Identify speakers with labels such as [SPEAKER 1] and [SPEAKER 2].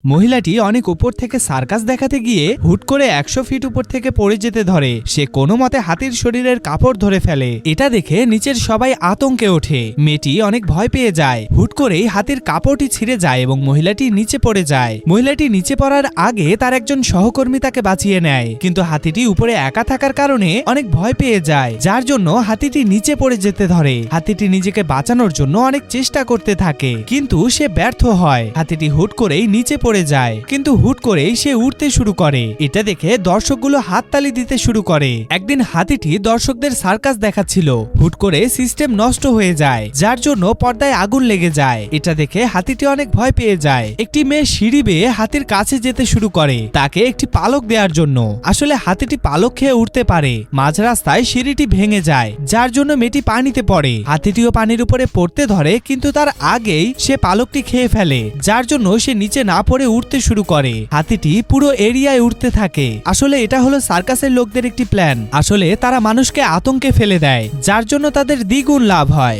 [SPEAKER 1] মহিলাটি অনেক উপর থেকে সার্কাস দেখাতে গিয়ে হুট করে 100 ফিট উপর থেকে পড়ে যেতে ধরে। সে কোনো মতে হাতির শরীরের কাপড় ধরে ফেলে। এটা দেখে নিচের সবাই আতঙ্কে ওঠে। মেয়েটি অনেক ভয় পেয়ে যায়। হুট করেই হাতির কাপড়টি ছিঁড়ে যায় এবং মহিলাটি নিচে পড়ে যায়। মহিলাটি নিচে পড়ার আগে তার একজন সহকর্মী তাকে বাঁচিয়ে নেয়, কিন্তু হাতিটি উপরে একা থাকার কারণে অনেক ভয় পেয়ে যায়, যার জন্য হাতিটি নিচে পড়ে যেতে ধরে। হাতিটি নিজেকে বাঁচানোর জন্য অনেক চেষ্টা করতে থাকে, কিন্তু সে ব্যর্থ হয়। হাতিটি হুট করেই নিচে পড়ে যায়, কিন্তু হুট করেই সে উঠতে শুরু করে। এটা দেখে দর্শকগুলো হাততালি দিতে শুরু করে। একদিন হাতিটি দর্শকদের সার্কাস দেখাচ্ছিল। হুট করে সিস্টেম নষ্ট হয়ে যায়, যার জন্য পর্দায় আগুন লেগে যায়। এটা দেখে হাতিটি অনেক ভয় পেয়ে যায়। একটি মেয়ে সিঁড়ি বেয়ে হাতির কাছে যেতে শুরু করে, তাকে একটি পালক দেওয়ার জন্য। আসলে হাতিটি পালক খেয়ে উঠতে পারে। মাঝ রাস্তায় সিঁড়িটি ভেঙে যায়, যার জন্য মেয়েটি পানিতে পড়ে। হাতিটিও পানির উপরে পড়তে ধরে, কিন্তু তার আগেই সে পালকটি খেয়ে ফেলে, যার জন্য সে নিচে না পড়ে উঠতে শুরু করে। হাতিটি পুরো এরিয়ায় উঠতে থাকে। আসলে এটা হলো সার্কাসের লোকদের একটি প্ল্যান। আসলে তারা মানুষকে আতঙ্কে ফেলে দেয়, যার জন্য তাদের দ্বিগুণ লাভ হয়।